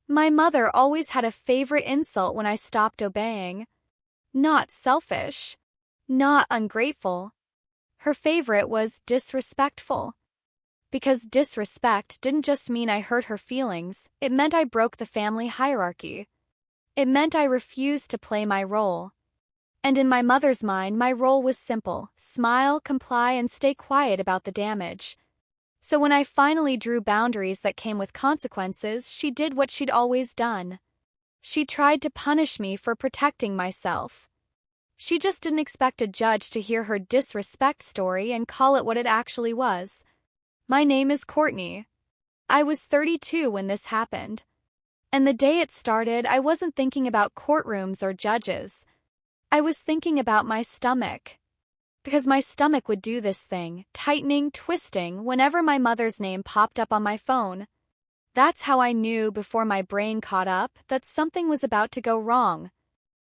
My mother always had a favorite insult when I stopped obeying. Not selfish. Not ungrateful. Her favorite was disrespectful. Because disrespect didn't just mean I hurt her feelings, it meant I broke the family hierarchy. It meant I refused to play my role. And in my mother's mind, my role was simple: smile, comply, and stay quiet about the damage. So when I finally drew boundaries that came with consequences, she did what she'd always done. She tried to punish me for protecting myself. She just didn't expect a judge to hear her disrespect story and call it what it actually was. My name is Courtney. I was 32 when this happened. And the day it started, I wasn't thinking about courtrooms or judges. I was thinking about my stomach. Because my stomach would do this thing, tightening, twisting, whenever my mother's name popped up on my phone. That's how I knew, before my brain caught up, that something was about to go wrong.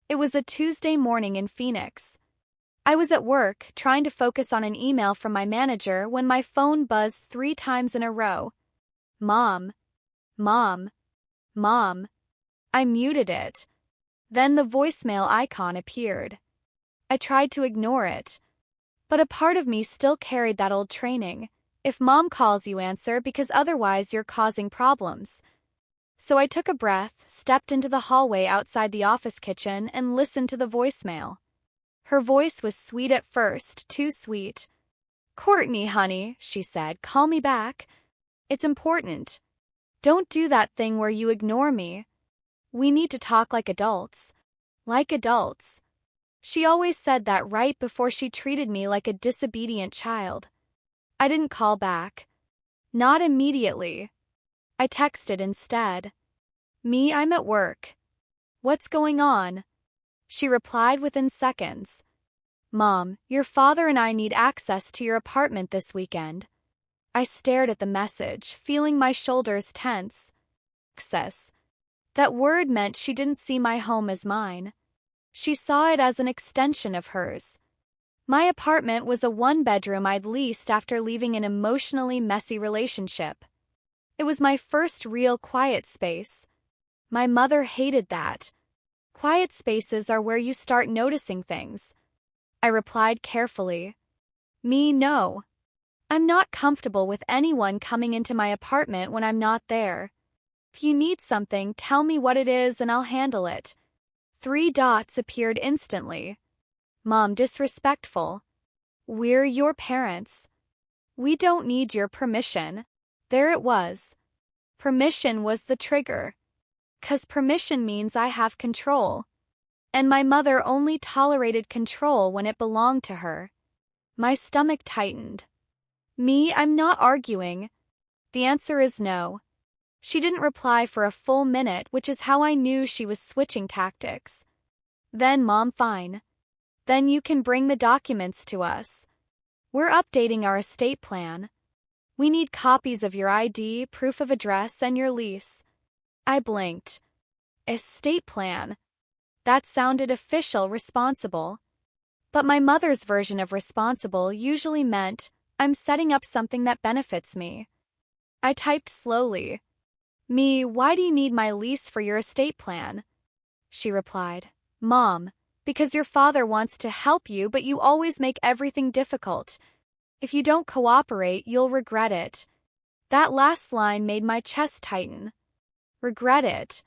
It was a Tuesday morning in Phoenix. I was at work, trying to focus on an email from my manager, when my phone buzzed 3 times in a row. Mom. Mom. Mom. I muted it. Then the voicemail icon appeared. I tried to ignore it. But a part of me still carried that old training. If mom calls, you answer, because otherwise you're causing problems. So I took a breath, stepped into the hallway outside the office kitchen, and listened to the voicemail. Her voice was sweet at first, too sweet. "Courtney, honey," she said, "call me back. It's important. Don't do that thing where you ignore me. We need to talk like adults. Like adults." She always said that right before she treated me like a disobedient child. I didn't call back. Not immediately. I texted instead. "I'm at work. What's going on?" She replied within seconds. "Mom, your father and I need access to your apartment this weekend." I stared at the message, feeling my shoulders tense. Access. That word meant she didn't see my home as mine. She saw it as an extension of hers. My apartment was a 1-bedroom I'd leased after leaving an emotionally messy relationship. It was my first real quiet space. My mother hated that. Quiet spaces are where you start noticing things. I replied carefully. No. I'm not comfortable with anyone coming into my apartment when I'm not there. If you need something, tell me what it is and I'll handle it." 3 dots appeared instantly. "Mom, disrespectful. We're your parents. We don't need your permission." There it was. Permission was the trigger. 'Cause permission means I have control. And my mother only tolerated control when it belonged to her. My stomach tightened. I'm not arguing. The answer is no." She didn't reply for a full minute, which is how I knew she was switching tactics. "Then, Mom, fine. Then you can bring the documents to us. We're updating our estate plan. We need copies of your ID, proof of address, and your lease." I blinked. Estate plan? That sounded official, responsible. But my mother's version of responsible usually meant, "I'm setting up something that benefits me." I typed slowly. "Why do you need my lease for your estate plan?" She replied, "Mom, because your father wants to help you, but you always make everything difficult. If you don't cooperate, you'll regret it." That last line made my chest tighten. Regret it.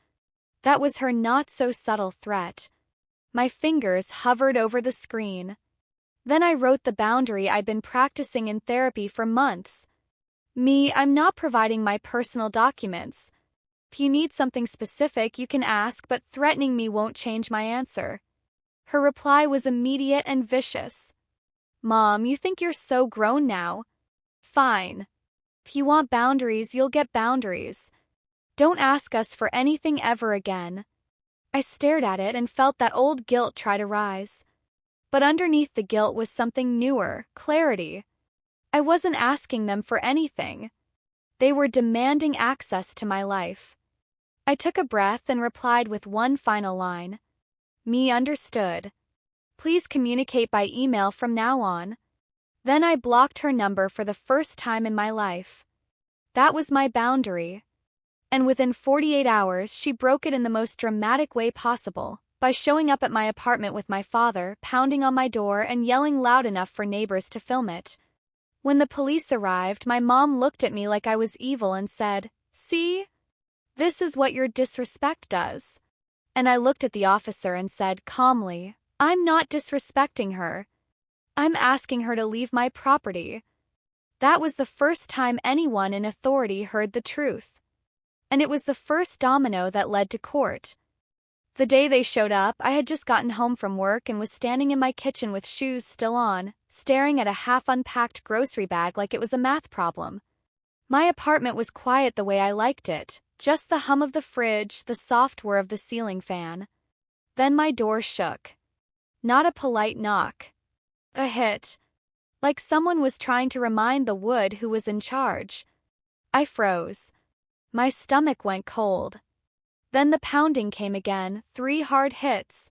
That was her not-so-subtle threat. My fingers hovered over the screen. Then I wrote the boundary I'd been practicing in therapy for months. I'm not providing my personal documents. If you need something specific, you can ask, but threatening me won't change my answer." Her reply was immediate and vicious. "Mom, you think you're so grown now? Fine. If you want boundaries, you'll get boundaries. Don't ask us for anything ever again." I stared at it and felt that old guilt try to rise. But underneath the guilt was something newer: clarity. I wasn't asking them for anything. They were demanding access to my life. I took a breath and replied with one final line. Understood. Please communicate by email from now on." Then I blocked her number for the first time in my life. That was my boundary. And within 48 hours, she broke it in the most dramatic way possible, by showing up at my apartment with my father, pounding on my door and yelling loud enough for neighbors to film it. When the police arrived, my mom looked at me like I was evil and said, "See? This is what your disrespect does." And I looked at the officer and said calmly, "I'm not disrespecting her. I'm asking her to leave my property." That was the first time anyone in authority heard the truth. And it was the first domino that led to court. The day they showed up, I had just gotten home from work and was standing in my kitchen with shoes still on, staring at a half-unpacked grocery bag like it was a math problem. My apartment was quiet the way I liked it, just the hum of the fridge, the soft whir of the ceiling fan. Then my door shook. Not a polite knock. A hit. Like someone was trying to remind the wood who was in charge. I froze. My stomach went cold. Then the pounding came again, 3 hard hits.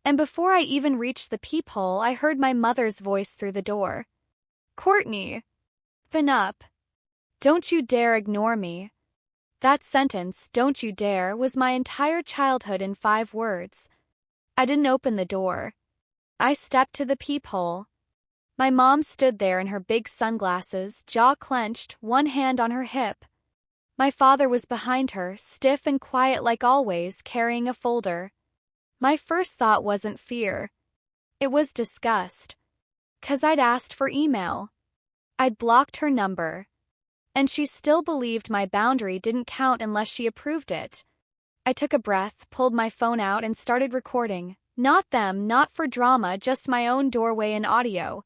And before I even reached the peephole, I heard my mother's voice through the door. "Courtney, open up. Don't you dare ignore me." That sentence, "don't you dare," was my entire childhood in 5 words. I didn't open the door. I stepped to the peephole. My mom stood there in her big sunglasses, jaw clenched, one hand on her hip. My father was behind her, stiff and quiet like always, carrying a folder. My first thought wasn't fear. It was disgust. 'Cause I'd asked for email. I'd blocked her number. And she still believed my boundary didn't count unless she approved it. I took a breath, pulled my phone out, and started recording. Not them, not for drama, just my own doorway and audio.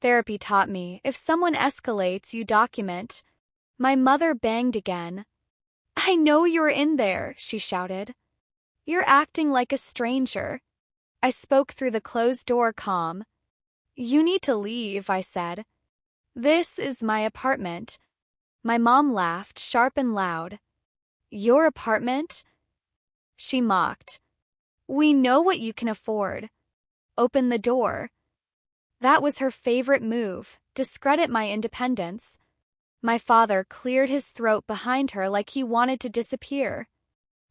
Therapy taught me, if someone escalates, you document. My mother banged again. "I know you're in there," she shouted. "You're acting like a stranger." I spoke through the closed door calm. "You need to leave," I said. "This is my apartment." My mom laughed, sharp and loud. "Your apartment?" She mocked. "We know what you can afford. Open the door." That was her favorite move, discredit my independence. My father cleared his throat behind her like he wanted to disappear.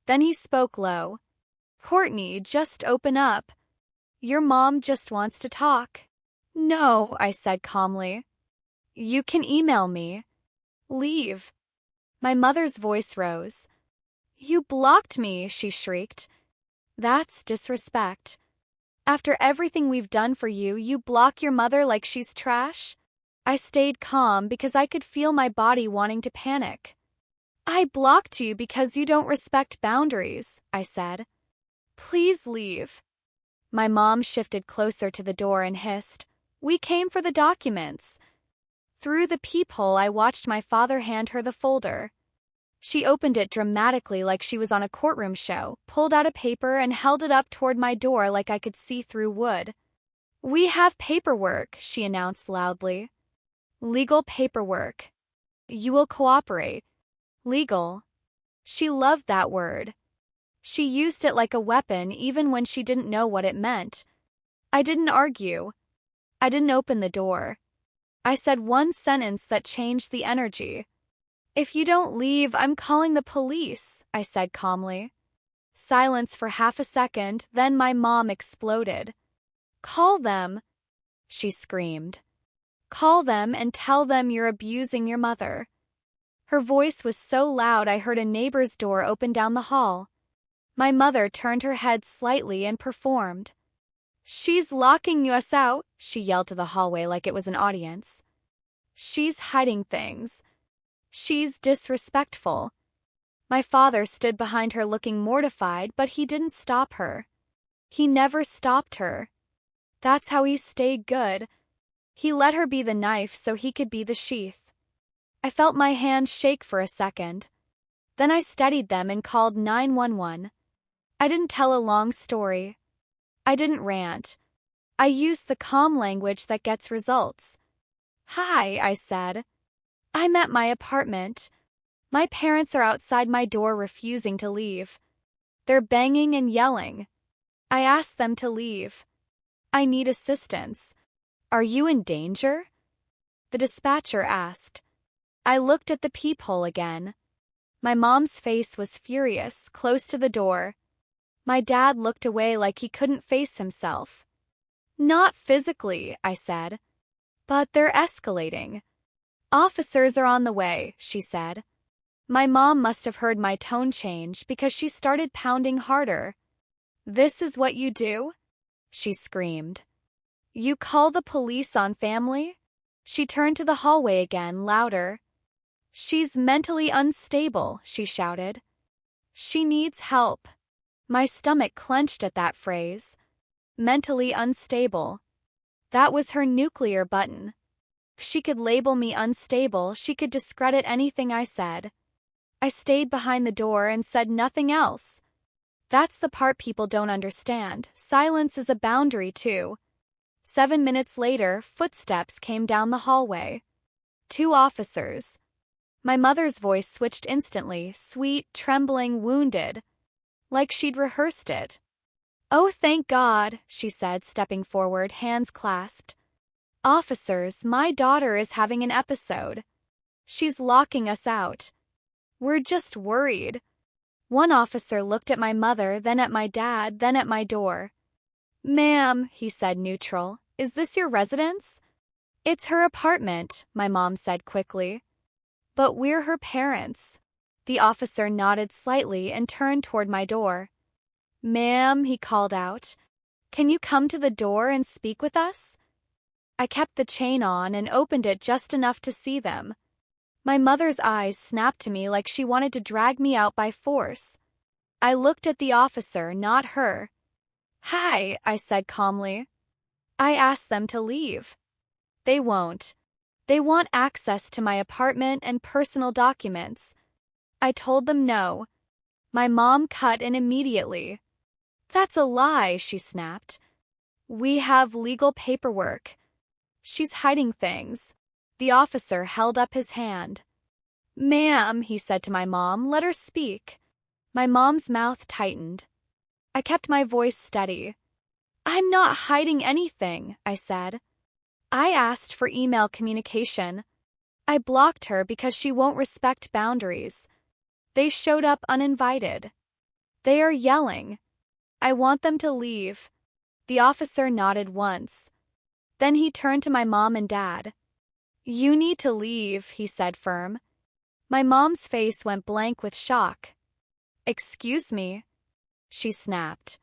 Then he spoke low. "Courtney, just open up. Your mom just wants to talk." "No," I said calmly. "You can email me. Leave." My mother's voice rose. "You blocked me," she shrieked. "That's disrespect. After everything we've done for you, you block your mother like she's trash?" I stayed calm because I could feel my body wanting to panic. "I blocked you because you don't respect boundaries," I said. "Please leave." My mom shifted closer to the door and hissed, "We came for the documents." Through the peephole, I watched my father hand her the folder. She opened it dramatically like she was on a courtroom show, pulled out a paper and held it up toward my door like I could see through wood. "We have paperwork," she announced loudly. "Legal paperwork. You will cooperate." Legal. She loved that word. She used it like a weapon even when she didn't know what it meant. I didn't argue. I didn't open the door. I said one sentence that changed the energy. "If you don't leave, I'm calling the police," I said calmly. Silence for half a second, then my mom exploded. "Call them," she screamed. "Call them and tell them you're abusing your mother." Her voice was so loud I heard a neighbor's door open down the hall. My mother turned her head slightly and performed. "She's locking us out," she yelled to the hallway like it was an audience. "She's hiding things. She's disrespectful." My father stood behind her looking mortified, but he didn't stop her. He never stopped her. That's how he stayed good. He let her be the knife so he could be the sheath. I felt my hands shake for a second. Then I steadied them and called 911. I didn't tell a long story. I didn't rant. I used the calm language that gets results. "Hi," I said. "I'm at my apartment. My parents are outside my door refusing to leave. They're banging and yelling. I asked them to leave. I need assistance. Are you in danger?" The dispatcher asked. I looked at the peephole again. My mom's face was furious, close to the door. My dad looked away like he couldn't face himself. Not physically, I said. But they're escalating. Officers are on the way, she said. My mom must have heard my tone change because she started pounding harder. This is what you do? She screamed. You call the police on family? She turned to the hallway again, louder. She's mentally unstable, she shouted. She needs help. My stomach clenched at that phrase. Mentally unstable. That was her nuclear button. If she could label me unstable, she could discredit anything I said. I stayed behind the door and said nothing else. That's the part people don't understand. Silence is a boundary, too. 7 minutes later, footsteps came down the hallway. 2 officers. My mother's voice switched instantly, sweet, trembling, wounded. Like she'd rehearsed it. Oh, thank God, she said, stepping forward, hands clasped. Officers, my daughter is having an episode. She's locking us out. We're just worried. One officer looked at my mother, then at my dad, then at my door. Ma'am, he said, neutral, is this your residence? It's her apartment, my mom said quickly. But we're her parents. The officer nodded slightly and turned toward my door. Ma'am, he called out, can you come to the door and speak with us? I kept the chain on and opened it just enough to see them. My mother's eyes snapped to me like she wanted to drag me out by force. I looked at the officer, not her. Hi, I said calmly. I asked them to leave. They won't. They want access to my apartment and personal documents. I told them no. My mom cut in immediately. That's a lie, she snapped. We have legal paperwork. She's hiding things. The officer held up his hand. Ma'am, he said to my mom, let her speak. My mom's mouth tightened. I kept my voice steady. I'm not hiding anything, I said. I asked for email communication. I blocked her because she won't respect boundaries. They showed up uninvited. They are yelling. I want them to leave. The officer nodded once. Then he turned to my mom and dad. You need to leave, he said firm. My mom's face went blank with shock. Excuse me, she snapped.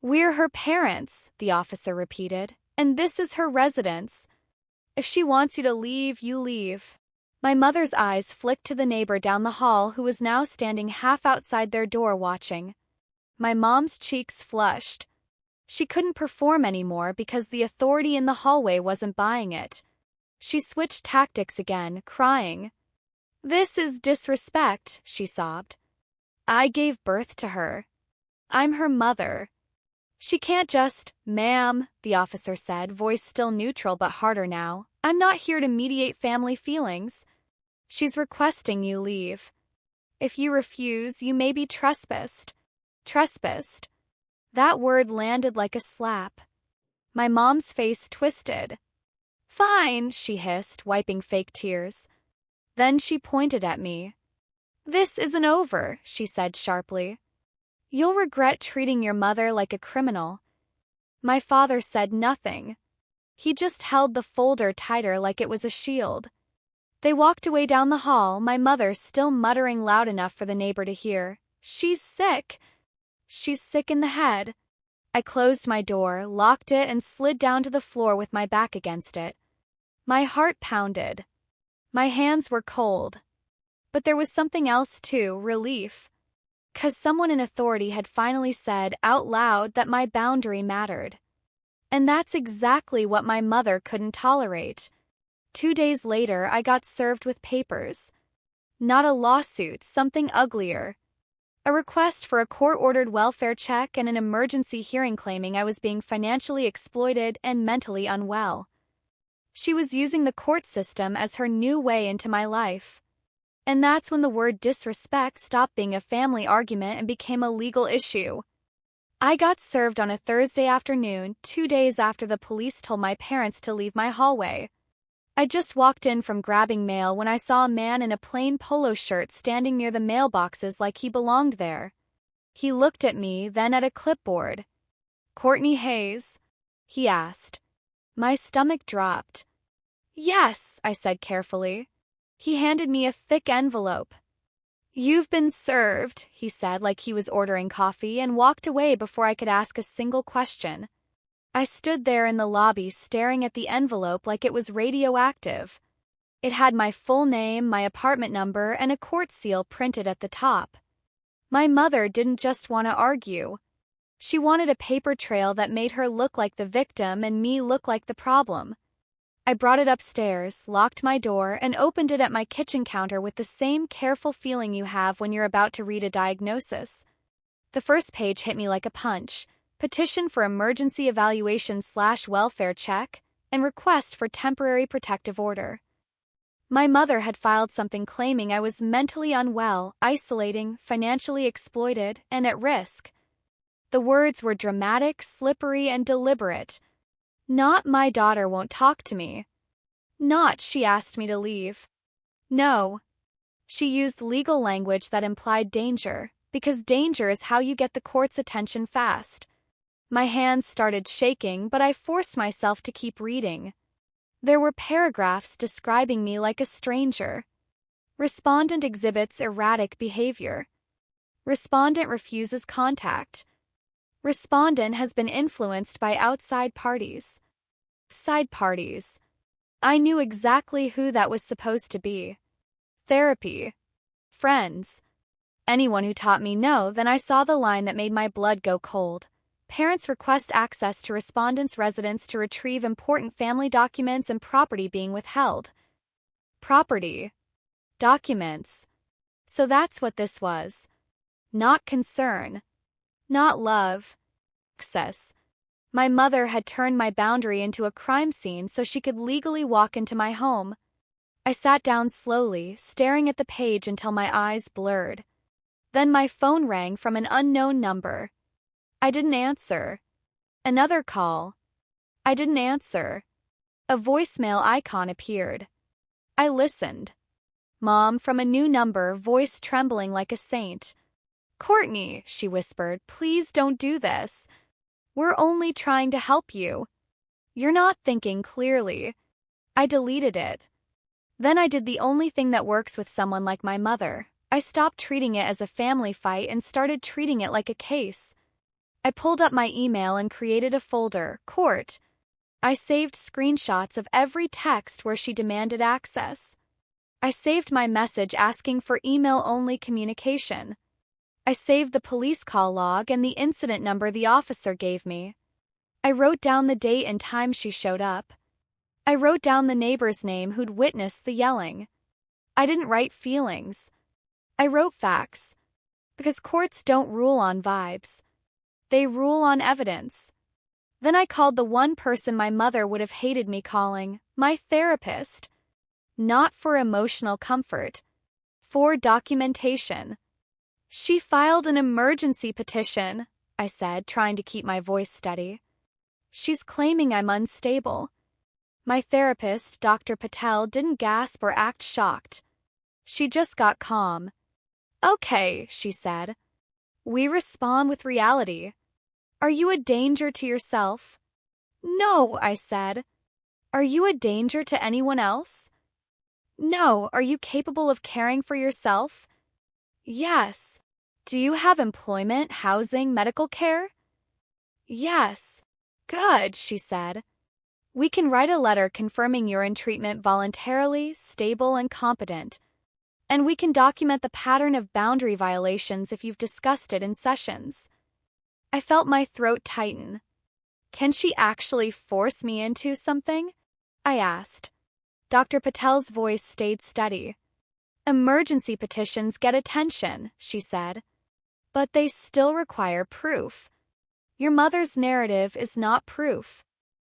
We're her parents, the officer repeated, and this is her residence. If she wants you to leave, you leave. My mother's eyes flicked to the neighbor down the hall who was now standing half outside their door watching. My mom's cheeks flushed. She couldn't perform anymore because the authority in the hallway wasn't buying it. She switched tactics again, crying. This is disrespect, she sobbed. I gave birth to her. I'm her mother. She can't just, ma'am, the officer said, voice still neutral but harder now. I'm not here to mediate family feelings. She's requesting you leave. If you refuse, you may be trespassed. Trespassed. That word landed like a slap. My mom's face twisted. Fine, she hissed, wiping fake tears. Then she pointed at me. This isn't over, she said sharply. You'll regret treating your mother like a criminal. My father said nothing. He just held the folder tighter like it was a shield. They walked away down the hall, my mother still muttering loud enough for the neighbor to hear. She's sick. She's sick in the head. I closed my door, locked it, and slid down to the floor with my back against it. My heart pounded. My hands were cold. But there was something else too, relief. 'Cause someone in authority had finally said out loud that my boundary mattered. And that's exactly what my mother couldn't tolerate. 2 days later, I got served with papers. Not a lawsuit, something uglier. A request for a court-ordered welfare check and an emergency hearing claiming I was being financially exploited and mentally unwell. She was using the court system as her new way into my life. And that's when the word disrespect stopped being a family argument and became a legal issue. I got served on a Thursday afternoon, 2 days after the police told my parents to leave my hallway. I just walked in from grabbing mail when I saw a man in a plain polo shirt standing near the mailboxes like he belonged there. He looked at me, then at a clipboard. "Courtney Hayes?" he asked. My stomach dropped. "Yes," I said carefully. He handed me a thick envelope. "You've been served," he said like he was ordering coffee, and walked away before I could ask a single question. I stood there in the lobby staring at the envelope like it was radioactive. It had my full name, my apartment number, and a court seal printed at the top. My mother didn't just want to argue. She wanted a paper trail that made her look like the victim and me look like the problem. I brought it upstairs, locked my door, and opened it at my kitchen counter with the same careful feeling you have when you're about to read a diagnosis. The first page hit me like a punch. Petition for emergency evaluation/welfare check, and request for temporary protective order. My mother had filed something claiming I was mentally unwell, isolating, financially exploited, and at risk. The words were dramatic, slippery, and deliberate. Not "my daughter won't talk to me." Not "she asked me to leave." No. She used legal language that implied danger, because danger is how you get the court's attention fast. My hands started shaking, but I forced myself to keep reading. There were paragraphs describing me like a stranger. Respondent exhibits erratic behavior. Respondent refuses contact. Respondent has been influenced by outside parties. Side parties. I knew exactly who that was supposed to be. Therapy. Friends. Anyone who taught me no. Then I saw the line that made my blood go cold. Parents request access to respondent's residence to retrieve important family documents and property being withheld. Property. Documents. So that's what this was. Not concern. Not love. Access. My mother had turned my boundary into a crime scene so she could legally walk into my home. I sat down slowly, staring at the page until my eyes blurred. Then my phone rang from an unknown number. I didn't answer. Another call. I didn't answer. A voicemail icon appeared. I listened. Mom, from a new number, voice trembling like a saint. "Courtney," she whispered, "please don't do this. We're only trying to help you. You're not thinking clearly." I deleted it. Then I did the only thing that works with someone like my mother. I stopped treating it as a family fight and started treating it like a case. I pulled up my email and created a folder, Court. I saved screenshots of every text where she demanded access. I saved my message asking for email-only communication. I saved the police call log and the incident number the officer gave me. I wrote down the date and time she showed up. I wrote down the neighbor's name who'd witnessed the yelling. I didn't write feelings. I wrote facts. Because courts don't rule on vibes. They rule on evidence. Then I called the one person my mother would have hated me calling, my therapist. Not for emotional comfort. For documentation. "She filed an emergency petition," I said, trying to keep my voice steady. "She's claiming I'm unstable." My therapist, Dr. Patel, didn't gasp or act shocked. She just got calm. "Okay," she said. "We respond with reality. Are you a danger to yourself?" "No," I said. "Are you a danger to anyone else?" "No." "Are you capable of caring for yourself?" "Yes." "Do you have employment, housing, medical care?" "Yes." "Good," she said. "We can write a letter confirming you're in treatment voluntarily, stable, and competent. And we can document the pattern of boundary violations if you've discussed it in sessions." I felt my throat tighten. "Can she actually force me into something?" I asked. Dr. Patel's voice stayed steady. "Emergency petitions get attention," she said. "But they still require proof. Your mother's narrative is not proof."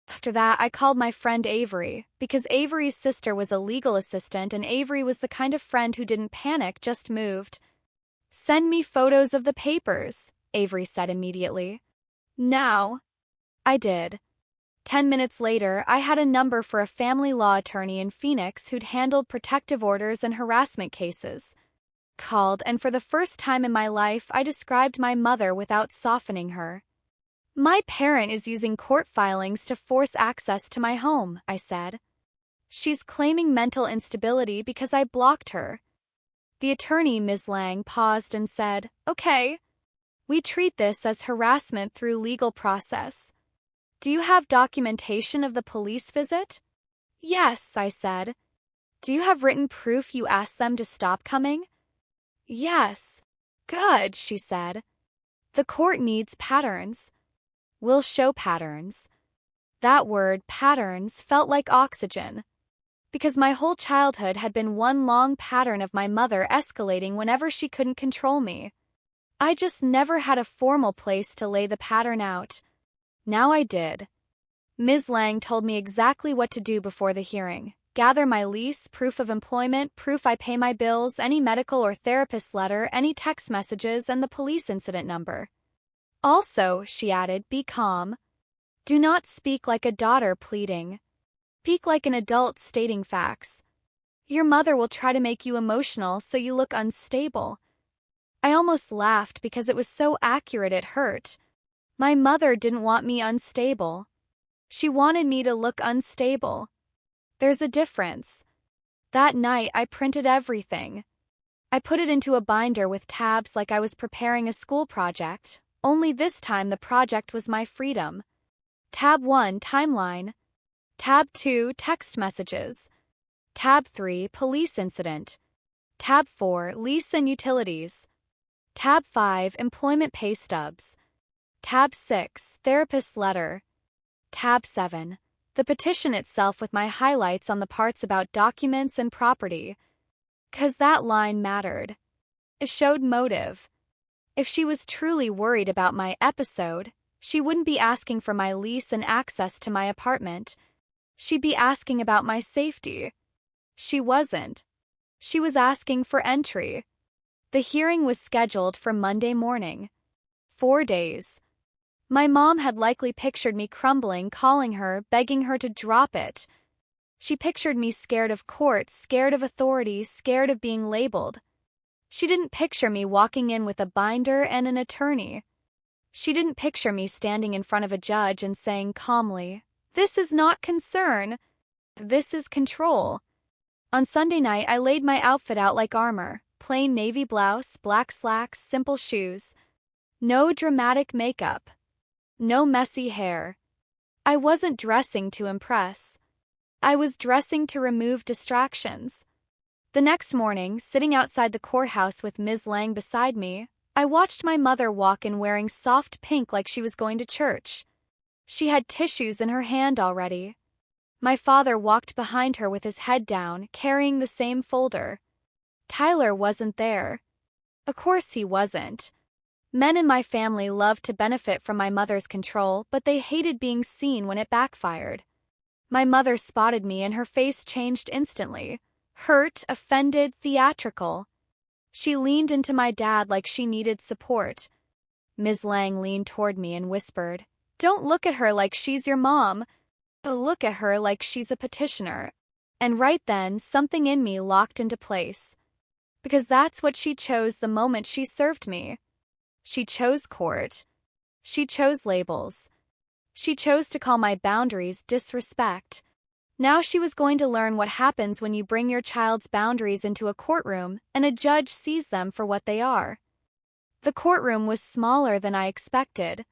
After that, I called my friend Avery, because Avery's sister was a legal assistant and Avery was the kind of friend who didn't panic, just moved. "Send me photos of the papers," Avery said immediately. "Now." I did. 10 minutes later, I had a number for a family law attorney in Phoenix who'd handled protective orders and harassment cases. Called, and for the first time in my life, I described my mother without softening her. My parent is using court filings to force access to my home, I said. She's claiming mental instability because I blocked her. The attorney, Ms. Lang, paused and said, "Okay. We treat this as harassment through legal process. Do you have documentation of the police visit?" "Yes," I said. "Do you have written proof you asked them to stop coming?" "Yes." "Good," she said. "The court needs patterns." "We'll show patterns." That word, patterns, felt like oxygen. Because my whole childhood had been one long pattern of my mother escalating whenever she couldn't control me. I just never had a formal place to lay the pattern out. Now I did. Ms. Lang told me exactly what to do before the hearing. Gather my lease, proof of employment, proof I pay my bills, any medical or therapist letter, any text messages, and the police incident number. Also, she added, be calm. Do not speak like a daughter pleading. Speak like an adult stating facts. Your mother will try to make you emotional so you look unstable. I almost laughed because it was so accurate it hurt. My mother didn't want me unstable. She wanted me to look unstable. There's a difference. That night, I printed everything. I put it into a binder with tabs like I was preparing a school project, only this time the project was my freedom. Tab 1, Timeline. Tab 2, Text Messages. Tab 3, Police Incident. Tab 4, Lease and Utilities. Tab 5, Employment Pay Stubs. Tab 6, Therapist Letter. Tab 7, the petition itself with my highlights on the parts about documents and property. 'Cause that line mattered. It showed motive. If she was truly worried about my episode, she wouldn't be asking for my lease and access to my apartment. She'd be asking about my safety. She wasn't. She was asking for entry. The hearing was scheduled for Monday morning. 4 days. My mom had likely pictured me crumbling, calling her, begging her to drop it. She pictured me scared of court, scared of authority, scared of being labeled. She didn't picture me walking in with a binder and an attorney. She didn't picture me standing in front of a judge and saying calmly, "This is not concern. This is control." On Sunday night, I laid my outfit out like armor. Plain navy blouse, black slacks, simple shoes. No dramatic makeup. No messy hair. I wasn't dressing to impress. I was dressing to remove distractions. The next morning, sitting outside the courthouse with Ms. Lang beside me, I watched my mother walk in wearing soft pink like she was going to church. She had tissues in her hand already. My father walked behind her with his head down, carrying the same folder. Tyler wasn't there. Of course he wasn't. Men in my family loved to benefit from my mother's control, but they hated being seen when it backfired. My mother spotted me and her face changed instantly. Hurt, offended, theatrical. She leaned into my dad like she needed support. Ms. Lang leaned toward me and whispered, "Don't look at her like she's your mom. Look at her like she's a petitioner." And right then, something in me locked into place. Because that's what she chose the moment she served me. She chose court. She chose labels. She chose to call my boundaries disrespect. Now she was going to learn what happens when you bring your child's boundaries into a courtroom and a judge sees them for what they are. The courtroom was smaller than I expected.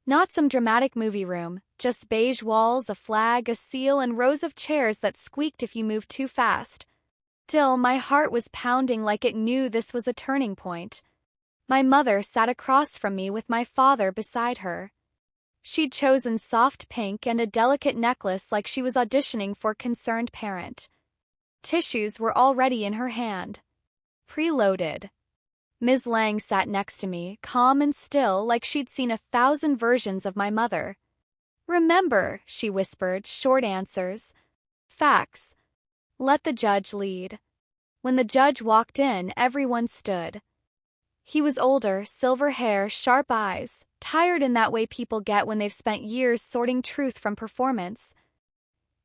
Not some dramatic movie room, just beige walls, a flag, a seal, and rows of chairs that squeaked if you moved too fast. Still, my heart was pounding like it knew this was a turning point. My mother sat across from me with my father beside her. She'd chosen soft pink and a delicate necklace like she was auditioning for Concerned Parent. Tissues were already in her hand. Preloaded. Ms. Lang sat next to me, calm and still, like she'd seen 1,000 versions of my mother. "Remember," she whispered, "short answers. Facts. Let the judge lead." When the judge walked in, everyone stood. He was older, silver hair, sharp eyes, tired in that way people get when they've spent years sorting truth from performance.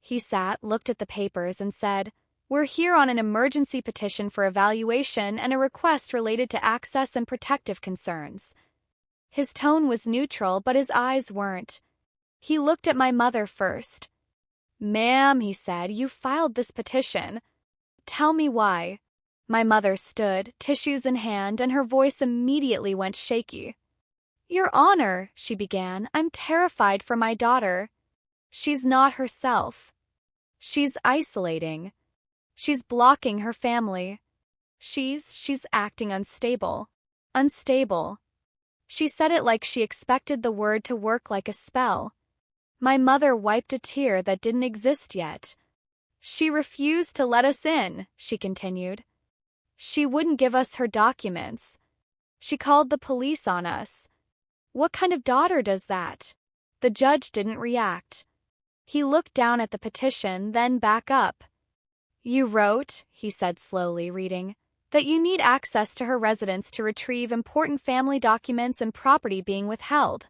He sat, looked at the papers, and said, "We're here on an emergency petition for evaluation and a request related to access and protective concerns." His tone was neutral, but his eyes weren't. He looked at my mother first. "Ma'am," he said, "you filed this petition. Tell me why." My mother stood, tissues in hand, and her voice immediately went shaky. "Your Honor," she began, "I'm terrified for my daughter. She's not herself. She's isolating. She's blocking her family. She's acting unstable. Unstable." She said it like she expected the word to work like a spell. My mother wiped a tear that didn't exist yet. "She refused to let us in," she continued. "She wouldn't give us her documents. She called the police on us. What kind of daughter does that?" The judge didn't react. He looked down at the petition, then back up. "You wrote," he said slowly, reading, "that you need access to her residence to retrieve important family documents and property being withheld.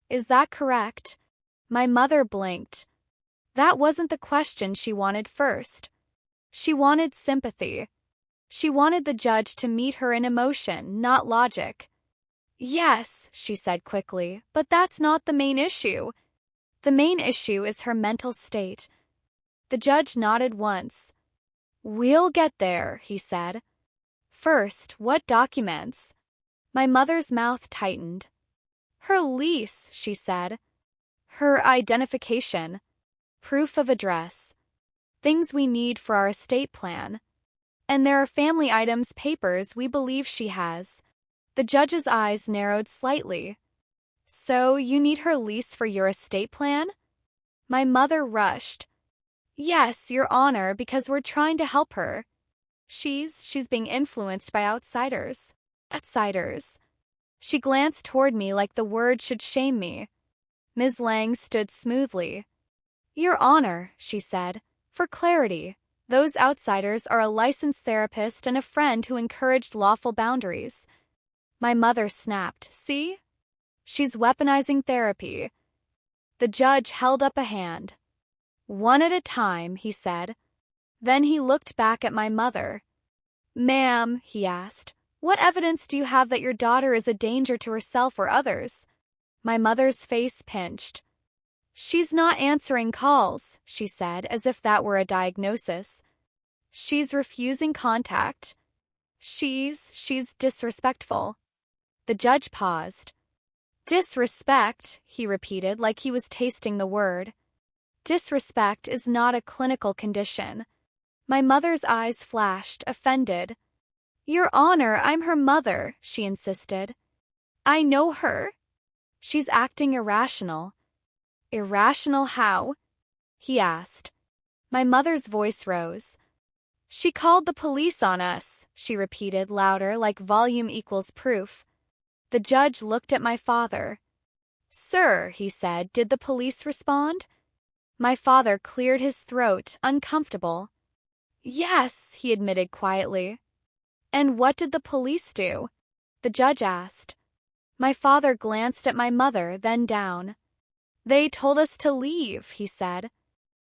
Is that correct?" My mother blinked. That wasn't the question she wanted first. She wanted sympathy. She wanted the judge to meet her in emotion, not logic. "Yes," she said quickly, "but that's not the main issue. The main issue is her mental state." The judge nodded once. "We'll get there," he said. "First, what documents?" My mother's mouth tightened. "Her lease," she said. "Her identification. Proof of address. Things we need for our estate plan. And there are family items, papers we believe she has." The judge's eyes narrowed slightly. "So you need her lease for your estate plan?" My mother rushed. "Yes, Your Honor, because we're trying to help her. She's being influenced by outsiders." Outsiders. She glanced toward me like the word should shame me. Ms. Lang stood smoothly. "Your Honor," she said, "for clarity, those outsiders are a licensed therapist and a friend who encouraged lawful boundaries." My mother snapped. "See? She's weaponizing therapy." The judge held up a hand. "One at a time," he said. Then he looked back at my mother. "Ma'am," he asked, "what evidence do you have that your daughter is a danger to herself or others?" My mother's face pinched. "She's not answering calls," she said, as if that were a diagnosis. "She's refusing contact. She's disrespectful." The judge paused. "Disrespect," he repeated like he was tasting the word. "Disrespect is not a clinical condition." My mother's eyes flashed, offended. "Your Honor, I'm her mother," she insisted. "I know her. She's acting irrational." "Irrational how?" he asked. My mother's voice rose. "She called the police on us," she repeated louder, like volume equals proof. The judge looked at my father. "Sir," he said, "did the police respond?" My father cleared his throat, uncomfortable. "Yes," he admitted quietly. "And what did the police do?" the judge asked. My father glanced at my mother, then down. "They told us to leave," he said.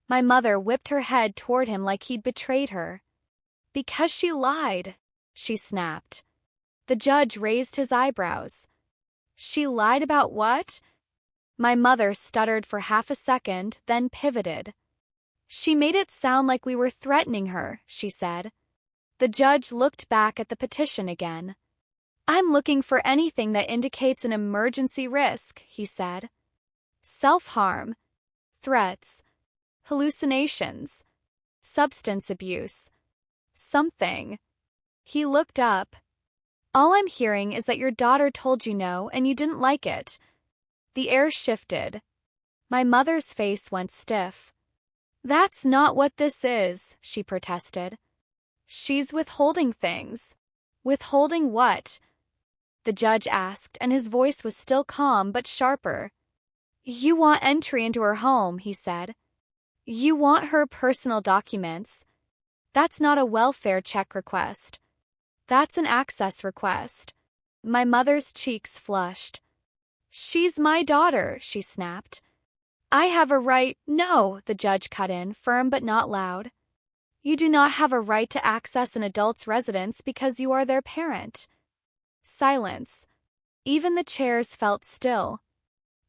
My mother whipped her head toward him like he'd betrayed her. "Because she lied," she snapped. The judge raised his eyebrows. "She lied about what?" My mother stuttered for half a second, then pivoted. "She made it sound like we were threatening her," she said. The judge looked back at the petition again. "I'm looking for anything that indicates an emergency risk," he said. "Self-harm, threats, hallucinations, substance abuse, something." He looked up. "All I'm hearing is that your daughter told you no and you didn't like it." The air shifted. My mother's face went stiff. "That's not what this is," she protested. "She's withholding things." "Withholding what?" the judge asked, and his voice was still calm but sharper. "You want entry into her home," he said. "You want her personal documents. That's not a welfare check request. That's an access request." My mother's cheeks flushed. She's my daughter, she snapped. I have a right— No, the judge cut in, firm but not loud. You do not have a right to access an adult's residence because you are their parent. Silence. Even the chairs felt still.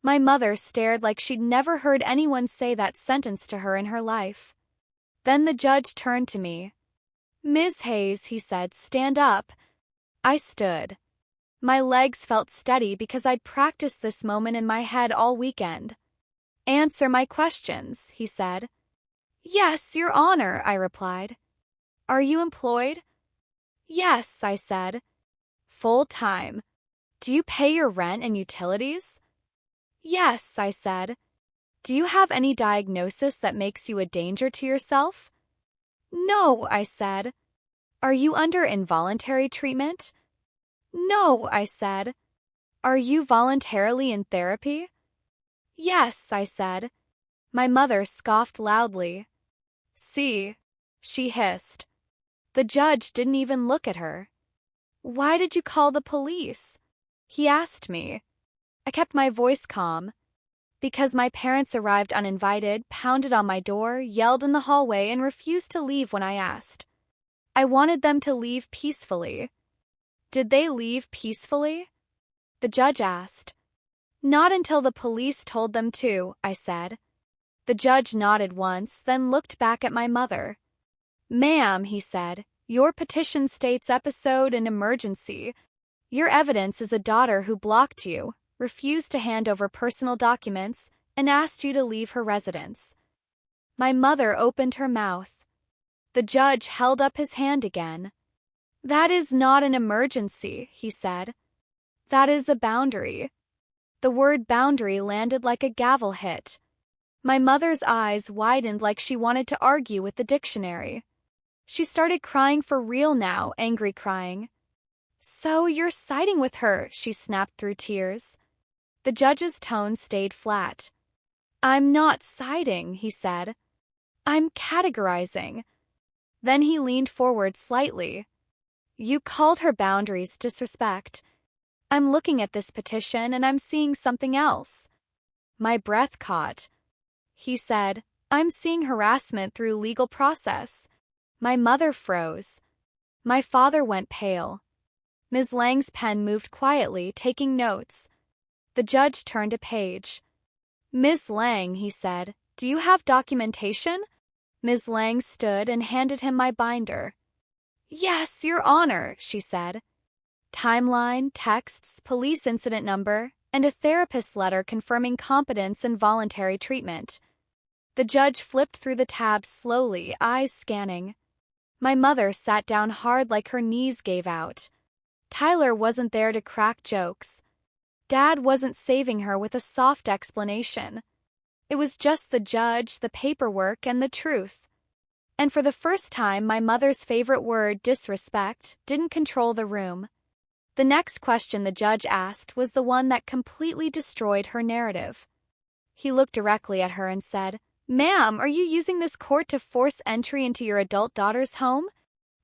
My mother stared like she'd never heard anyone say that sentence to her in her life. Then the judge turned to me. Ms. Hayes, he said, stand up. I stood. My legs felt steady because I'd practiced this moment in my head all weekend. Answer my questions, he said. Yes, Your Honor, I replied. Are you employed? Yes, I said. Full time. Do you pay your rent and utilities? Yes, I said. Do you have any diagnosis that makes you a danger to yourself? No, I said. Are you under involuntary treatment? No, I said. Are you voluntarily in therapy? Yes, I said. My mother scoffed loudly. See, she hissed. The judge didn't even look at her. Why did you call the police? He asked me. I kept my voice calm. Because my parents arrived uninvited, pounded on my door, yelled in the hallway, and refused to leave when I asked. I wanted them to leave peacefully. Did they leave peacefully? The judge asked. Not until the police told them to, I said. The judge nodded once, then looked back at my mother. Ma'am, he said, your petition states episode and emergency. Your evidence is a daughter who blocked you, refused to hand over personal documents, and asked you to leave her residence. My mother opened her mouth. The judge held up his hand again. That is not an emergency, he said. That is a boundary. The word boundary landed like a gavel hit. My mother's eyes widened like she wanted to argue with the dictionary. She started crying for real now, angry crying. So you're siding with her, she snapped through tears. The judge's tone stayed flat. I'm not siding, he said. I'm categorizing. Then he leaned forward slightly. You called her boundaries disrespect. I'm looking at this petition and I'm seeing something else. My breath caught. He said, I'm seeing harassment through legal process. My mother froze. My father went pale. Ms. Lang's pen moved quietly, taking notes. The judge turned a page. Ms. Lang, he said, do you have documentation? Ms. Lang stood and handed him my binder. Yes, Your Honor, she said. Timeline, texts, police incident number, and a therapist letter confirming competence and voluntary treatment. The judge flipped through the tabs slowly, eyes scanning. My mother sat down hard like her knees gave out. Tyler wasn't there to crack jokes. Dad wasn't saving her with a soft explanation. It was just the judge, the paperwork, and the truth. And for the first time, my mother's favorite word, disrespect, didn't control the room. The next question the judge asked was the one that completely destroyed her narrative. He looked directly at her and said, Ma'am, are you using this court to force entry into your adult daughter's home?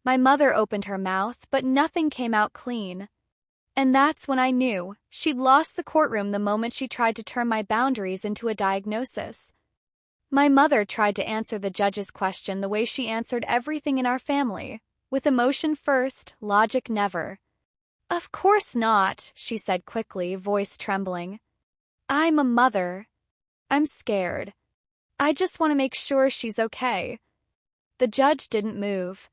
My mother opened her mouth, but nothing came out clean. And that's when I knew she'd lost the courtroom the moment she tried to turn my boundaries into a diagnosis. My mother tried to answer the judge's question the way she answered everything in our family, with emotion first, logic never. Of course not, she said quickly, voice trembling. I'm a mother. I'm scared. I just want to make sure she's okay. The judge didn't move.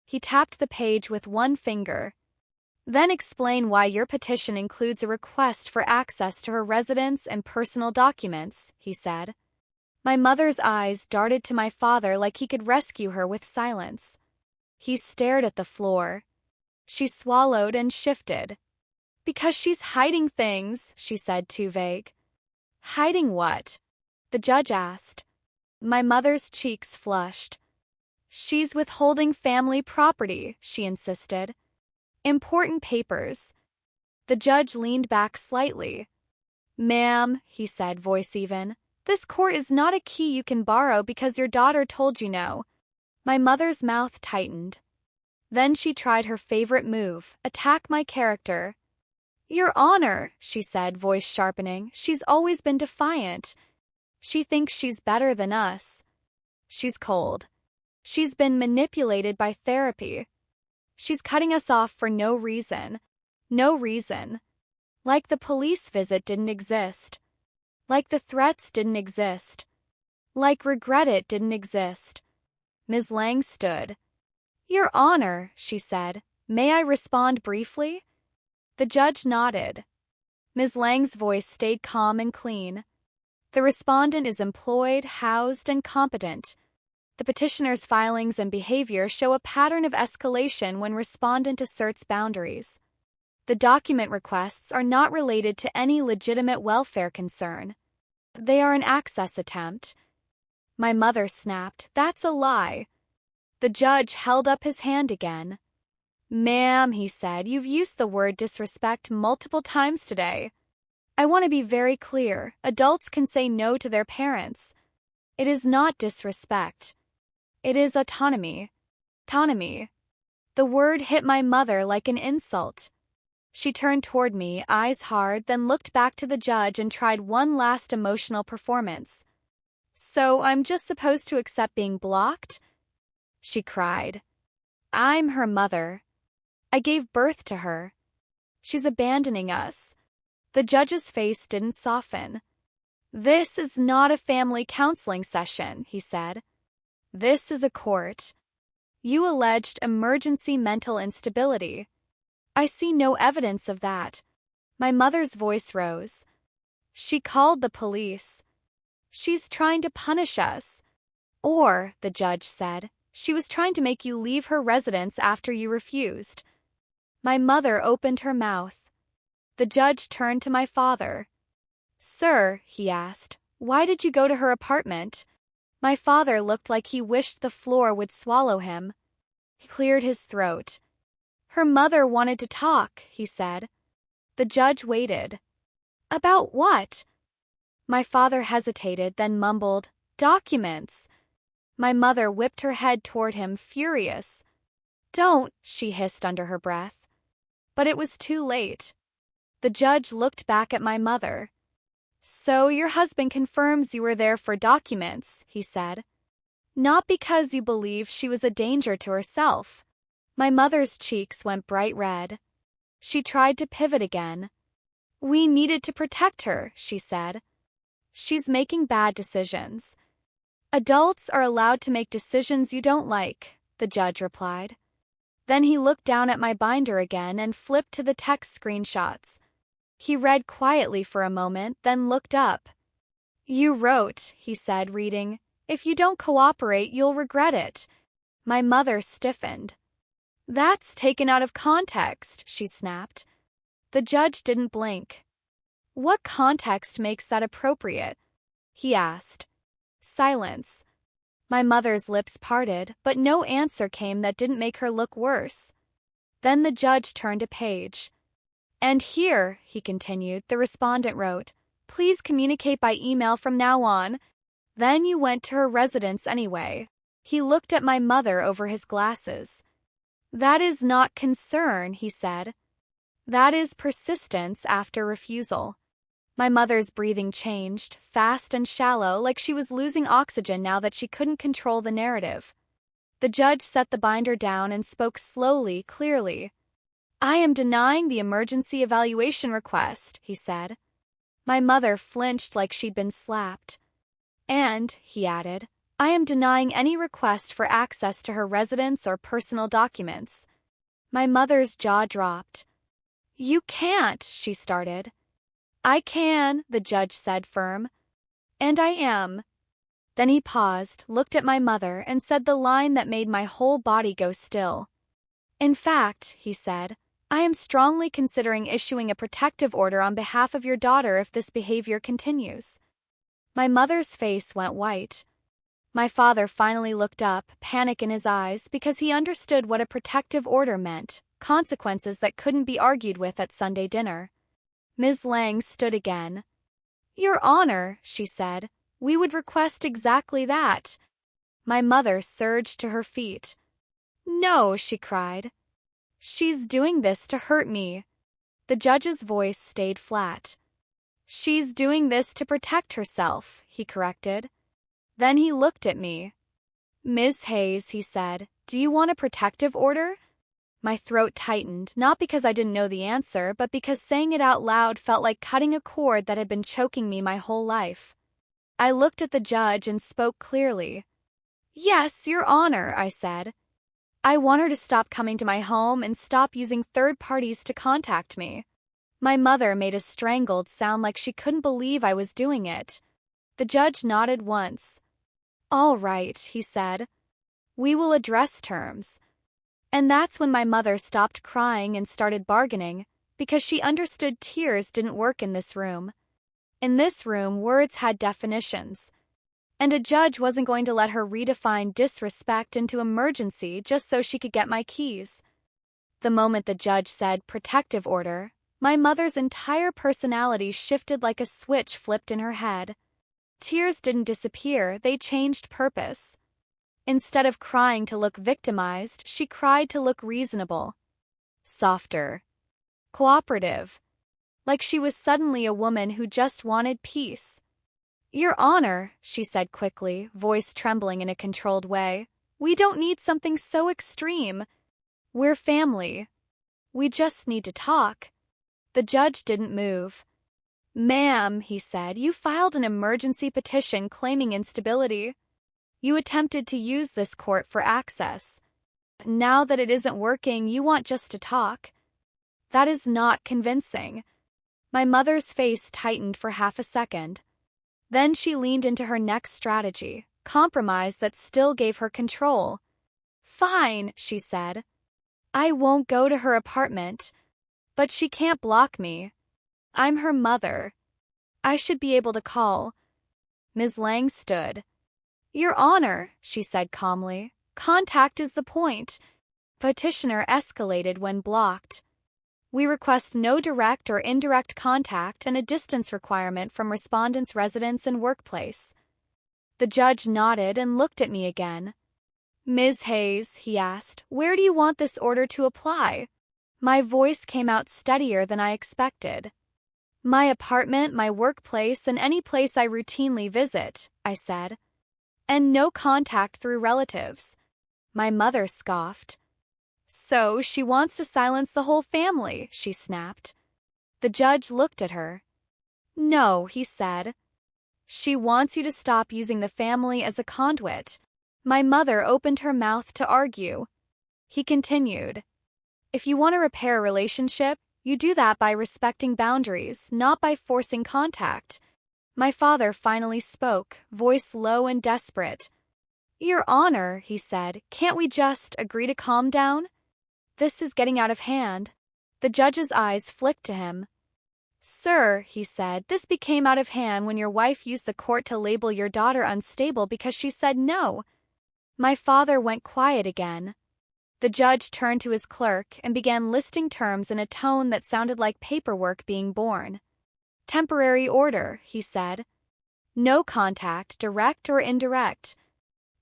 He tapped the page with one finger. Then explain why your petition includes a request for access to her residence and personal documents, he said. My mother's eyes darted to my father like he could rescue her with silence. He stared at the floor. She swallowed and shifted. Because she's hiding things, she said, too vague. Hiding what? The judge asked. My mother's cheeks flushed. She's withholding family property, she insisted. Important papers. The judge leaned back slightly. Ma'am, he said, voice even, this court is not a key you can borrow because your daughter told you no. My mother's mouth tightened. Then she tried her favorite move, attack my character. Your Honor, she said, voice sharpening, she's always been defiant. She thinks she's better than us. She's cold. She's been manipulated by therapy. She's cutting us off for no reason. No reason. Like the police visit didn't exist. Like the threats didn't exist. Like regret it didn't exist. Ms. Lang stood. Your Honor, she said, may I respond briefly? The judge nodded. Ms. Lang's voice stayed calm and clean. The respondent is employed, housed, and competent. The petitioner's filings and behavior show a pattern of escalation when respondent asserts boundaries. The document requests are not related to any legitimate welfare concern. They are an access attempt. My mother snapped, that's a lie. The judge held up his hand again. Ma'am, he said, you've used the word disrespect multiple times today. I want to be very clear. Adults can say no to their parents. It is not disrespect. It is autonomy. Autonomy. The word hit my mother like an insult. She turned toward me, eyes hard, then looked back to the judge and tried one last emotional performance. So I'm just supposed to accept being blocked? She cried. I'm her mother. I gave birth to her. She's abandoning us. The judge's face didn't soften. This is not a family counseling session, he said. This is a court. You alleged emergency mental instability. I see no evidence of that. My mother's voice rose. She called the police. She's trying to punish us. Or, the judge said, she was trying to make you leave her residence after you refused. My mother opened her mouth. The judge turned to my father. Sir, he asked, why did you go to her apartment? My father looked like he wished the floor would swallow him. He cleared his throat. Her mother wanted to talk, he said. The judge waited. About what? My father hesitated, then mumbled, documents. My mother whipped her head toward him, furious. Don't, she hissed under her breath. But it was too late. The judge looked back at my mother. So your husband confirms you were there for documents, he said. Not because you believe she was a danger to herself. My mother's cheeks went bright red. She tried to pivot again. We needed to protect her, she said. She's making bad decisions. Adults are allowed to make decisions you don't like, the judge replied. Then he looked down at my binder again and flipped to the text screenshots. He read quietly for a moment, then looked up. You wrote, he said, reading, if you don't cooperate, you'll regret it. My mother stiffened. That's taken out of context, she snapped. The judge didn't blink. What context makes that appropriate? He asked. Silence. My mother's lips parted, but no answer came that didn't make her look worse. Then the judge turned a page. And here, he continued, the respondent wrote, please communicate by email from now on. Then you went to her residence anyway. He looked at my mother over his glasses. That is not concern, he said. That is persistence after refusal. My mother's breathing changed, fast and shallow, like she was losing oxygen now that she couldn't control the narrative. The judge set the binder down and spoke slowly, clearly. I am denying the emergency evaluation request, he said. My mother flinched like she'd been slapped. And, he added, I am denying any request for access to her residence or personal documents. My mother's jaw dropped. You can't, she started. I can, the judge said, firm. And I am. Then he paused, looked at my mother, and said the line that made my whole body go still. In fact, he said, I am strongly considering issuing a protective order on behalf of your daughter if this behavior continues. My mother's face went white. My father finally looked up, panic in his eyes, because he understood what a protective order meant, consequences that couldn't be argued with at Sunday dinner. Ms. Lang stood again. Your Honor, she said, we would request exactly that. My mother surged to her feet. No, she cried. She's doing this to hurt me. The judge's voice stayed flat. She's doing this to protect herself, he corrected. Then he looked at me. Ms. Hayes, he said, do you want a protective order? My throat tightened, not because I didn't know the answer, but because saying it out loud felt like cutting a cord that had been choking me my whole life. I looked at the judge and spoke clearly. Yes, Your Honor, I said. I want her to stop coming to my home and stop using third parties to contact me. My mother made a strangled sound like she couldn't believe I was doing it. The judge nodded once. All right, he said. We will address terms. And that's when my mother stopped crying and started bargaining, because she understood tears didn't work in this room. In this room, words had definitions. And a judge wasn't going to let her redefine disrespect into emergency just so she could get my keys. The moment the judge said protective order, my mother's entire personality shifted like a switch flipped in her head. Tears didn't disappear, they changed purpose. Instead of crying to look victimized, she cried to look reasonable. Softer. Cooperative. Like she was suddenly a woman who just wanted peace. Your Honor, she said quickly, voice trembling in a controlled way, we don't need something so extreme. We're family. We just need to talk. The judge didn't move. Ma'am, he said, you filed an emergency petition claiming instability. You attempted to use this court for access. Now that it isn't working, you want just to talk. That is not convincing. My mother's face tightened for half a second. Then she leaned into her next strategy, compromise that still gave her control. Fine, she said. I won't go to her apartment. But she can't block me. I'm her mother. I should be able to call. Ms. Lang stood. Your Honor, she said calmly, contact is the point. Petitioner escalated when blocked. We request no direct or indirect contact and a distance requirement from respondent's residence and workplace. The judge nodded and looked at me again. Ms. Hayes, he asked, where do you want this order to apply? My voice came out steadier than I expected. My apartment, my workplace, and any place I routinely visit, I said. And no contact through relatives. My mother scoffed. So she wants to silence the whole family, she snapped. The judge looked at her. No, he said. She wants you to stop using the family as a conduit. My mother opened her mouth to argue. He continued. If you want to repair a relationship, you do that by respecting boundaries, not by forcing contact. My father finally spoke, voice low and desperate. Your Honor, he said, can't we just agree to calm down? This is getting out of hand. The judge's eyes flicked to him. Sir, he said, this became out of hand when your wife used the court to label your daughter unstable because she said no. My father went quiet again. The judge turned to his clerk and began listing terms in a tone that sounded like paperwork being born. Temporary order, he said. No contact, direct or indirect.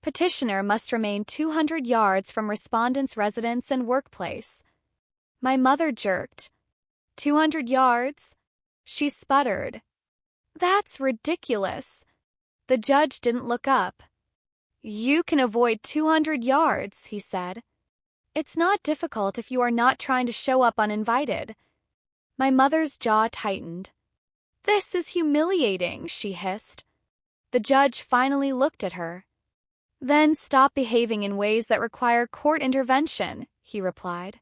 Petitioner must remain 200 yards from respondent's residence and workplace. My mother jerked. 200 yards? She sputtered. That's ridiculous. The judge didn't look up. You can avoid 200 yards, he said. It's not difficult if you are not trying to show up uninvited. My mother's jaw tightened. This is humiliating, she hissed. The judge finally looked at her. Then stop behaving in ways that require court intervention, he replied.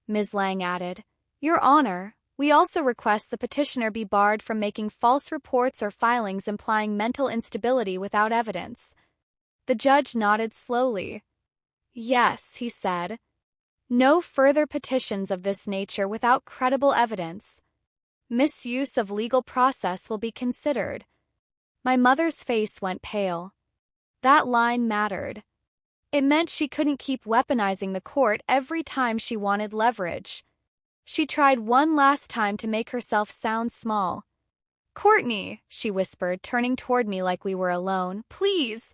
Ms. Lang added, Your Honor, we also request the petitioner be barred from making false reports or filings implying mental instability without evidence. The judge nodded slowly. Yes, he said. No further petitions of this nature without credible evidence. Misuse of legal process will be considered. My mother's face went pale. That line mattered. It meant she couldn't keep weaponizing the court every time she wanted leverage. She tried one last time to make herself sound small. Courtney, she whispered, turning toward me like we were alone, please.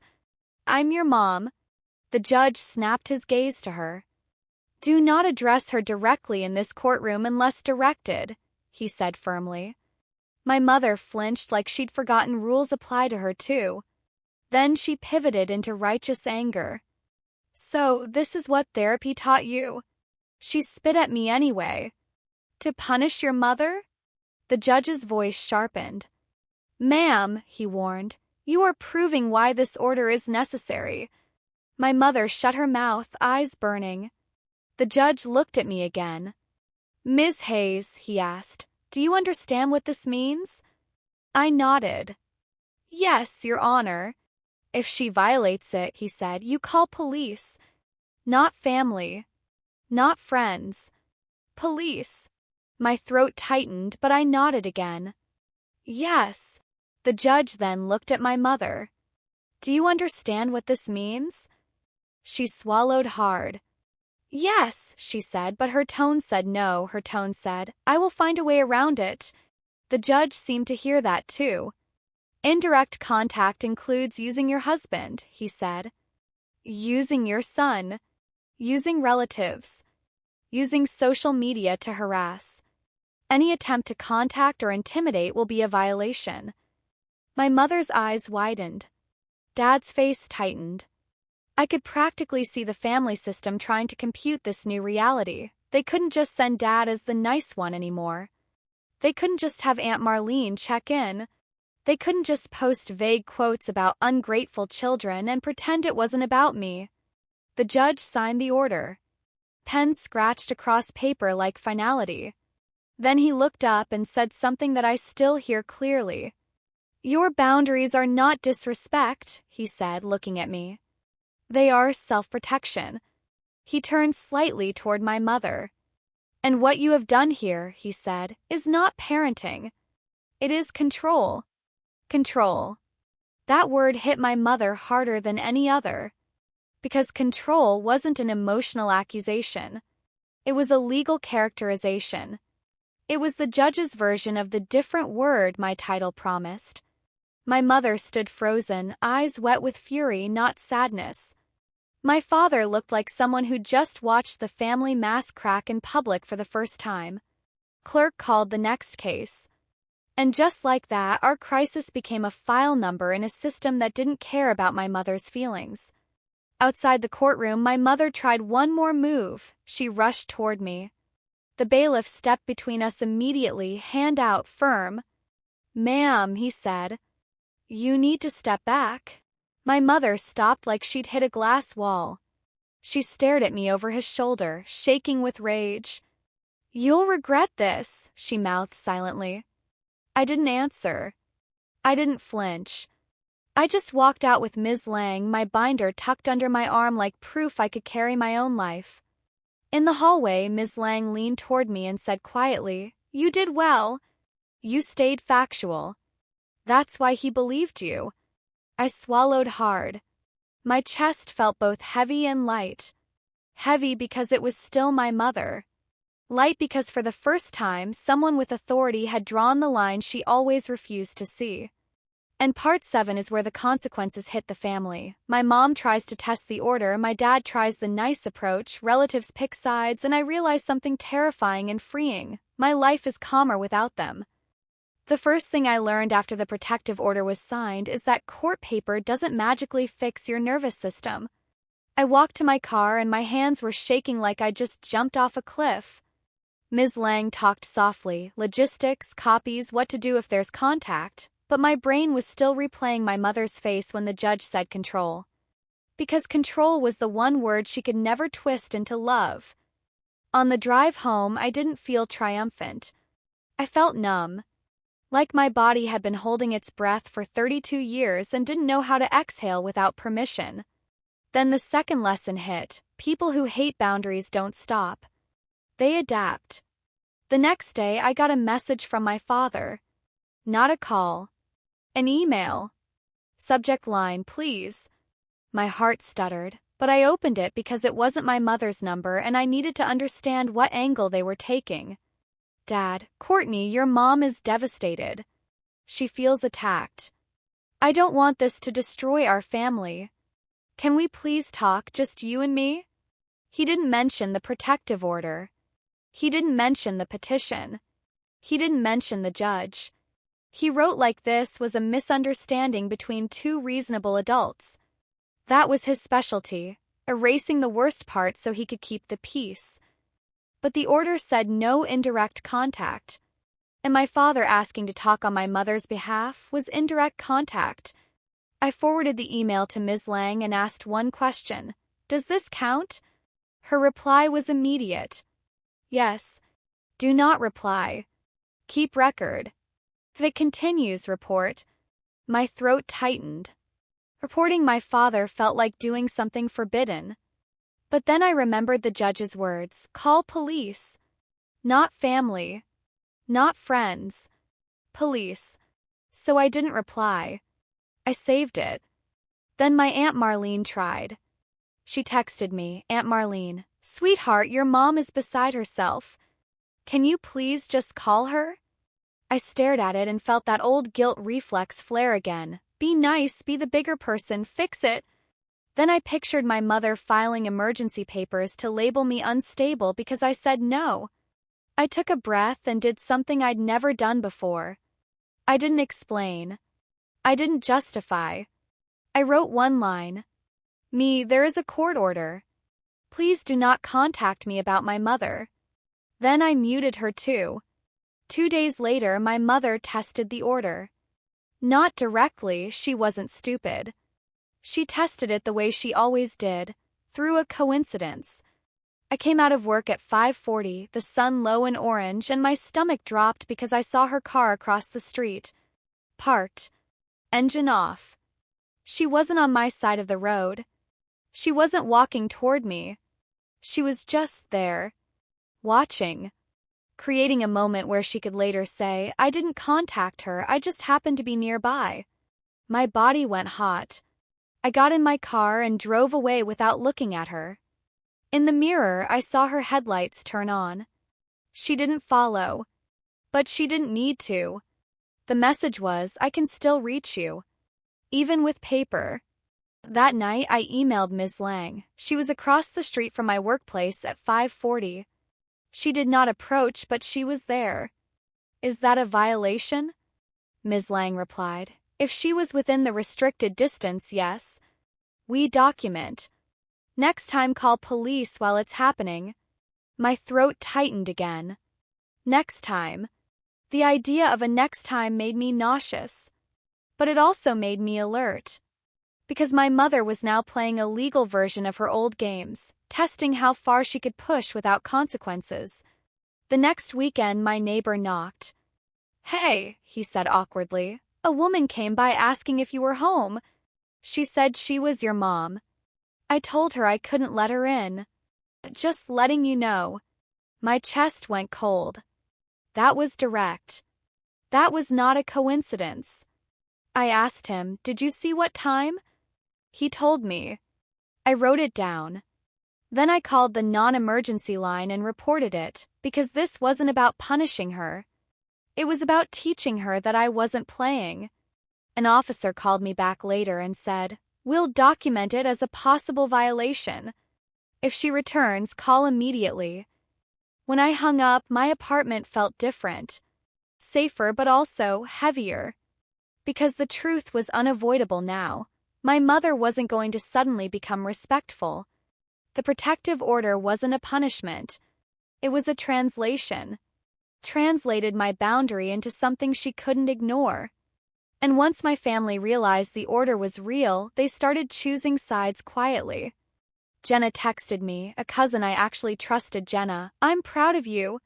I'm your mom. The judge snapped his gaze to her. Do not address her directly in this courtroom unless directed, he said firmly. My mother flinched like she'd forgotten rules apply to her too. Then she pivoted into righteous anger. So, this is what therapy taught you? She spit at me anyway. To punish your mother? The judge's voice sharpened. Ma'am, he warned, you are proving why this order is necessary. My mother shut her mouth, eyes burning. The judge looked at me again. Ms. Hayes, he asked, do you understand what this means? I nodded. Yes, Your Honor. If she violates it, he said, you call police. Not family. Not friends. Police. My throat tightened, but I nodded again. Yes. The judge then looked at my mother. Do you understand what this means? She swallowed hard. Yes, she said, but her tone said no. Her tone said, I will find a way around it. The judge seemed to hear that too. Indirect contact includes using your husband, he said. Using your son. Using relatives. Using social media to harass. Any attempt to contact or intimidate will be a violation. My mother's eyes widened. Dad's face tightened. I could practically see the family system trying to compute this new reality. They couldn't just send Dad as the nice one anymore. They couldn't just have Aunt Marlene check in. They couldn't just post vague quotes about ungrateful children and pretend it wasn't about me. The judge signed the order. Pen scratched across paper like finality. Then he looked up and said something that I still hear clearly. Your boundaries are not disrespect, he said, looking at me. They are self-protection. He turned slightly toward my mother. And what you have done here, he said, is not parenting. It is control. Control. That word hit my mother harder than any other. Because control wasn't an emotional accusation. It was a legal characterization. It was the judge's version of the different word my title promised. My mother stood frozen, eyes wet with fury, not sadness. My father looked like someone who'd just watched the family mass crack in public for the first time. Clerk called the next case. And just like that, our crisis became a file number in a system that didn't care about my mother's feelings. Outside the courtroom, my mother tried one more move. She rushed toward me. The bailiff stepped between us immediately, hand out, firm. Ma'am, he said. You need to step back. My mother stopped like she'd hit a glass wall. She stared at me over his shoulder, shaking with rage. You'll regret this, she mouthed silently. I didn't answer. I didn't flinch. I just walked out with Ms. Lang, my binder tucked under my arm like proof I could carry my own life. In the hallway, Ms. Lang leaned toward me and said quietly, You did well. You stayed factual. That's why he believed you. I swallowed hard. My chest felt both heavy and light. Heavy because it was still my mother. Light because for the first time, someone with authority had drawn the line she always refused to see. And part 7 is where the consequences hit the family. My mom tries to test the order, my dad tries the nice approach, relatives pick sides, and I realize something terrifying and freeing. My life is calmer without them. The first thing I learned after the protective order was signed is that court paper doesn't magically fix your nervous system. I walked to my car and my hands were shaking like I just jumped off a cliff. Ms. Lang talked softly, logistics, copies, what to do if there's contact, but my brain was still replaying my mother's face when the judge said control. Because control was the one word she could never twist into love. On the drive home, I didn't feel triumphant. I felt numb. Like my body had been holding its breath for 32 years and didn't know how to exhale without permission. Then the second lesson hit. People who hate boundaries don't stop. They adapt. The next day, I got a message from my father. Not a call. An email. Subject line, please. My heart stuttered, but I opened it because it wasn't my mother's number and I needed to understand what angle they were taking. Dad, Courtney, your mom is devastated. She feels attacked. I don't want this to destroy our family. Can we please talk, just you and me? He didn't mention the protective order. He didn't mention the petition. He didn't mention the judge. He wrote like this was a misunderstanding between two reasonable adults. That was his specialty, erasing the worst part so he could keep the peace. But the order said no indirect contact. And my father asking to talk on my mother's behalf was indirect contact. I forwarded the email to Ms. Lang and asked one question. Does this count? Her reply was immediate. Yes. Do not reply. Keep record. If it continues, report. My throat tightened. Reporting my father felt like doing something forbidden. But then I remembered the judge's words. Call police. Not family. Not friends. Police. So I didn't reply. I saved it. Then my Aunt Marlene tried. She texted me, Aunt Marlene, sweetheart, your mom is beside herself. Can you please just call her? I stared at it and felt that old guilt reflex flare again. Be nice, be the bigger person, fix it. Then I pictured my mother filing emergency papers to label me unstable because I said no. I took a breath and did something I'd never done before. I didn't explain. I didn't justify. I wrote one line. There is a court order. Please do not contact me about my mother. Then I muted her too. 2 days later, my mother tested the order. Not directly, she wasn't stupid. She tested it the way she always did, through a coincidence. I came out of work at 5:40, the sun low and orange, and my stomach dropped because I saw her car across the street. Parked. Engine off. She wasn't on my side of the road. She wasn't walking toward me. She was just there. Watching. Creating a moment where she could later say, I didn't contact her, I just happened to be nearby. My body went hot. I got in my car and drove away without looking at her. In the mirror, I saw her headlights turn on. She didn't follow. But she didn't need to. The message was, I can still reach you. Even with paper. That night, I emailed Ms. Lang. She was across the street from my workplace at 5:40. She did not approach, but she was there. Is that a violation? Ms. Lang replied. If she was within the restricted distance, yes. We document. Next time call police while it's happening. My throat tightened again. Next time. The idea of a next time made me nauseous. But it also made me alert. Because my mother was now playing a legal version of her old games, testing how far she could push without consequences. The next weekend, my neighbor knocked. Hey, he said awkwardly. A woman came by asking if you were home. She said she was your mom. I told her I couldn't let her in. Just letting you know. My chest went cold. That was direct. That was not a coincidence. I asked him, did you see what time? He told me. I wrote it down. Then I called the non-emergency line and reported it, because this wasn't about punishing her. It was about teaching her that I wasn't playing. An officer called me back later and said, we'll document it as a possible violation. If she returns, call immediately. When I hung up, my apartment felt different. Safer, but also heavier. Because the truth was unavoidable now. My mother wasn't going to suddenly become respectful. The protective order wasn't a punishment. It was a translation. Translated my boundary into something she couldn't ignore. And once my family realized the order was real, they started choosing sides quietly. Jenna texted me, a cousin I actually trusted. Jenna, I'm proud of you.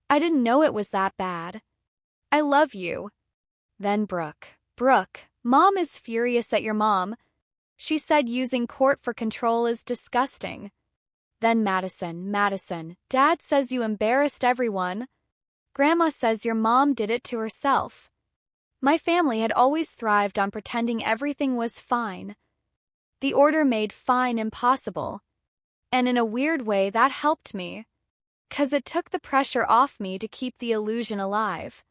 I didn't know it was that bad. I love you. Then Brooke. Brooke, Mom is furious at your mom. She said using court for control is disgusting. Then Madison. Madison, Dad says you embarrassed everyone. Grandma says your mom did it to herself. My family had always thrived on pretending everything was fine. The order made fine impossible. And in a weird way that helped me. 'Cause it took the pressure off me to keep the illusion alive.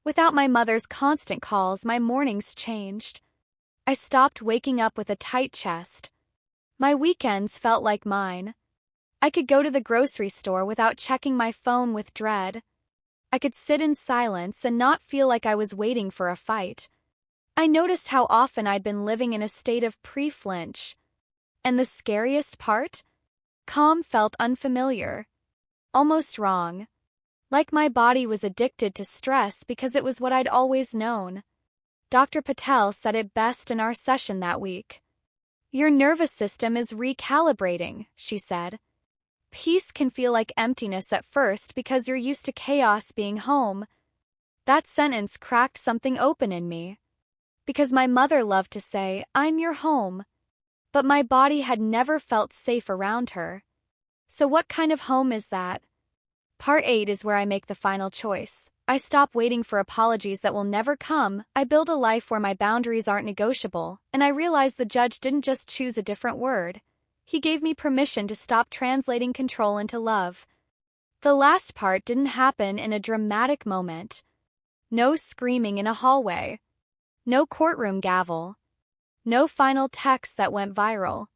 Without my mother's constant calls, my mornings changed. I stopped waking up with a tight chest. My weekends felt like mine. I could go to the grocery store without checking my phone with dread. I could sit in silence and not feel like I was waiting for a fight. I noticed how often I'd been living in a state of pre-flinch. And the scariest part? Calm felt unfamiliar. Almost wrong. Like my body was addicted to stress because it was what I'd always known. Dr. Patel said it best in our session that week. Your nervous system is recalibrating, she said. Peace can feel like emptiness at first because you're used to chaos being home. That sentence cracked something open in me. Because my mother loved to say, I'm your home. But my body had never felt safe around her. So what kind of home is that? Part 8 is where I make the final choice. I stop waiting for apologies that will never come. I build a life where my boundaries aren't negotiable, and I realize the judge didn't just choose a different word. He gave me permission to stop translating control into love. The last part didn't happen in a dramatic moment. No screaming in a hallway. No courtroom gavel. No final text that went viral.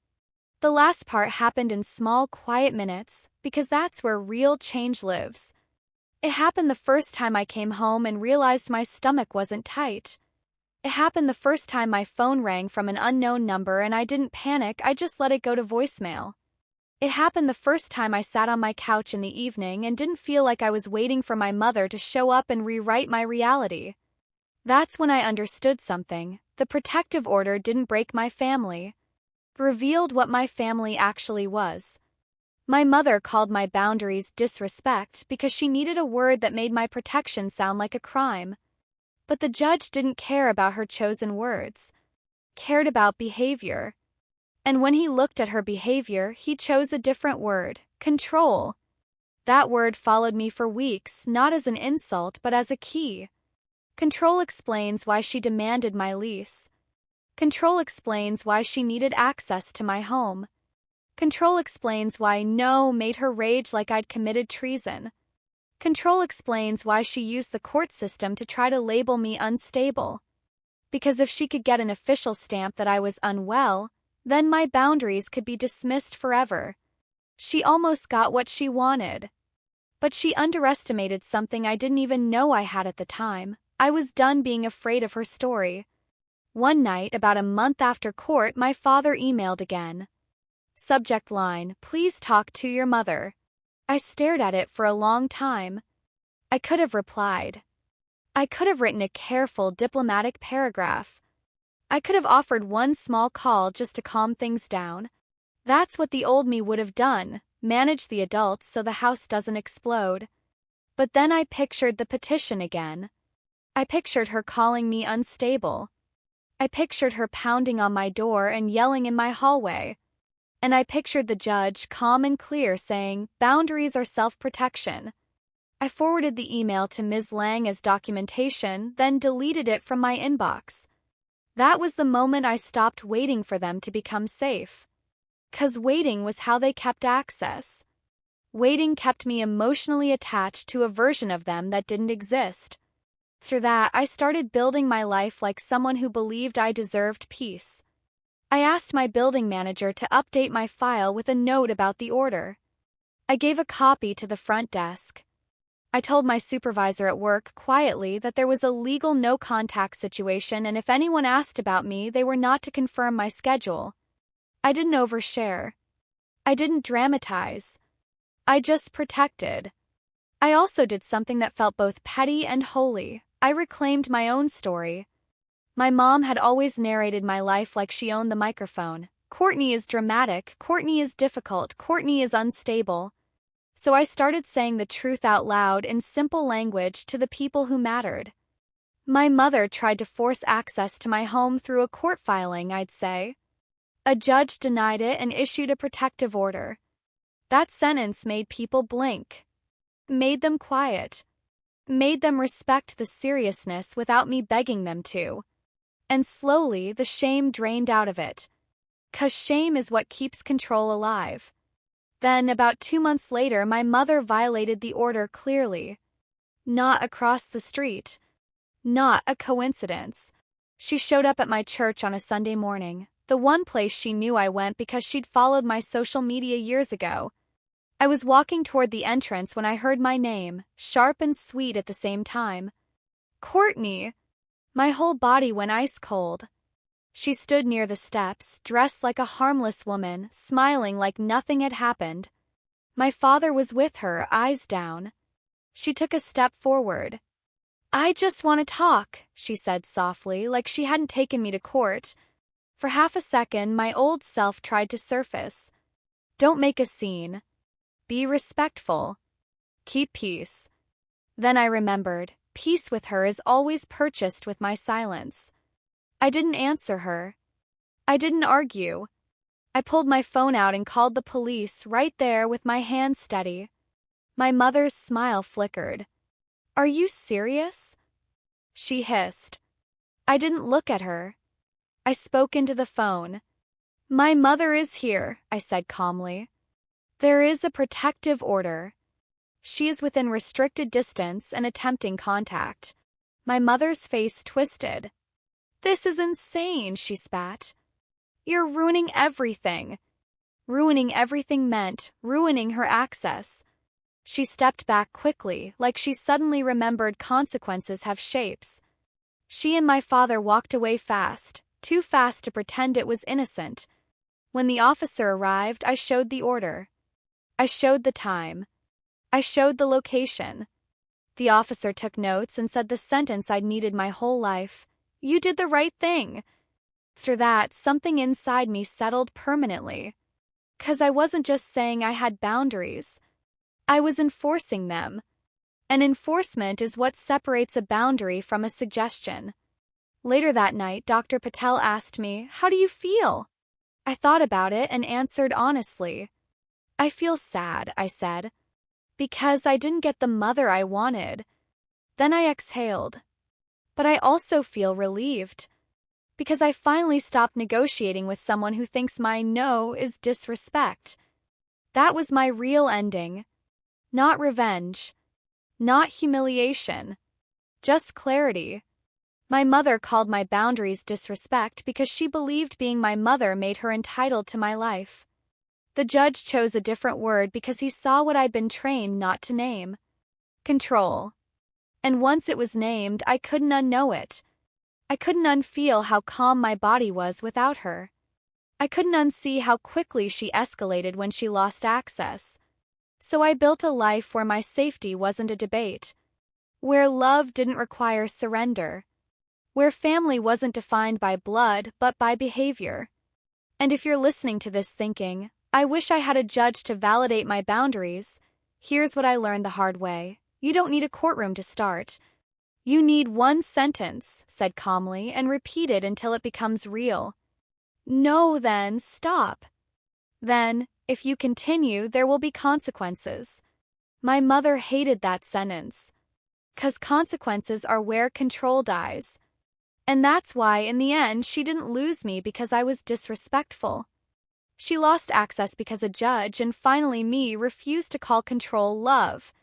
The last part happened in small, quiet minutes, because that's where real change lives. It happened the first time I came home and realized my stomach wasn't tight. It happened the first time my phone rang from an unknown number and I didn't panic, I just let it go to voicemail. It happened the first time I sat on my couch in the evening and didn't feel like I was waiting for my mother to show up and rewrite my reality. That's when I understood something. The protective order didn't break my family. Revealed what my family actually was. My mother called my boundaries disrespect because she needed a word that made my protection sound like a crime. But the judge didn't care about her chosen words. Cared about behavior. And when he looked at her behavior, he chose a different word, control. That word followed me for weeks, not as an insult but as a key. Control explains why she demanded my lease. Control explains why she needed access to my home. Control explains why no made her rage like I'd committed treason. Control explains why she used the court system to try to label me unstable. Because if she could get an official stamp that I was unwell, then my boundaries could be dismissed forever. She almost got what she wanted. But she underestimated something I didn't even know I had at the time. I was done being afraid of her story. One night, about a month after court, my father emailed again. Subject line, please talk to your mother. I stared at it for a long time. I could have replied. I could have written a careful, diplomatic paragraph. I could have offered one small call just to calm things down. That's what the old me would have done, manage the adults so the house doesn't explode. But then I pictured the petition again. I pictured her calling me unstable. I pictured her pounding on my door and yelling in my hallway. And I pictured the judge, calm and clear, saying, boundaries are self-protection. I forwarded the email to Ms. Lang as documentation, then deleted it from my inbox. That was the moment I stopped waiting for them to become safe. 'Cause waiting was how they kept access. Waiting kept me emotionally attached to a version of them that didn't exist. Through that, I started building my life like someone who believed I deserved peace. I asked my building manager to update my file with a note about the order. I gave a copy to the front desk. I told my supervisor at work quietly that there was a legal no-contact situation and if anyone asked about me, they were not to confirm my schedule. I didn't overshare. I didn't dramatize. I just protected. I also did something that felt both petty and holy. I reclaimed my own story. My mom had always narrated my life like she owned the microphone. Courtney is dramatic, Courtney is difficult, Courtney is unstable. So I started saying the truth out loud in simple language to the people who mattered. My mother tried to force access to my home through a court filing, I'd say. A judge denied it and issued a protective order. That sentence made people blink. Made them quiet. Made them respect the seriousness without me begging them to. And slowly, the shame drained out of it. 'Cause shame is what keeps control alive. Then, about 2 months later, my mother violated the order clearly. Not across the street. Not a coincidence. She showed up at my church on a Sunday morning, the one place she knew I went because she'd followed my social media years ago. I was walking toward the entrance when I heard my name, sharp and sweet at the same time. Courtney! My whole body went ice cold. She stood near the steps, dressed like a harmless woman, smiling like nothing had happened. My father was with her, eyes down. She took a step forward. I just want to talk, she said softly, like she hadn't taken me to court. For half a second, my old self tried to surface. Don't make a scene. Be respectful. Keep peace. Then I remembered, peace with her is always purchased with my silence. I didn't answer her. I didn't argue. I pulled my phone out and called the police right there with my hand steady. My mother's smile flickered. Are you serious? She hissed. I didn't look at her. I spoke into the phone. My mother is here, I said calmly. There is a protective order. She is within restricted distance and attempting contact. My mother's face twisted. This is insane, she spat. You're ruining everything. Ruining everything meant ruining her access. She stepped back quickly, like she suddenly remembered consequences have shapes. She and my father walked away fast, too fast to pretend it was innocent. When the officer arrived, I showed the order. I showed the time. I showed the location. The officer took notes and said the sentence I'd needed my whole life. You did the right thing. After that, something inside me settled permanently. 'Cause I wasn't just saying I had boundaries. I was enforcing them. And enforcement is what separates a boundary from a suggestion. Later that night, Dr. Patel asked me, "How do you feel?" I thought about it and answered honestly. I feel sad, I said, because I didn't get the mother I wanted. Then I exhaled. But I also feel relieved, because I finally stopped negotiating with someone who thinks my no is disrespect. That was my real ending. Not revenge. Not humiliation. Just clarity. My mother called my boundaries disrespect because she believed being my mother made her entitled to my life. The judge chose a different word because he saw what I'd been trained not to name. Control. And once it was named, I couldn't unknow it. I couldn't unfeel how calm my body was without her. I couldn't unsee how quickly she escalated when she lost access. So I built a life where my safety wasn't a debate. Where love didn't require surrender. Where family wasn't defined by blood, but by behavior. And if you're listening to this thinking, I wish I had a judge to validate my boundaries, here's what I learned the hard way. You don't need a courtroom to start. You need one sentence, said calmly, and repeat it until it becomes real. No, then, stop. Then, if you continue, there will be consequences. My mother hated that sentence. 'Cause consequences are where control dies. And that's why, in the end, she didn't lose me because I was disrespectful. She lost access because a judge, and finally me, refused to call control love.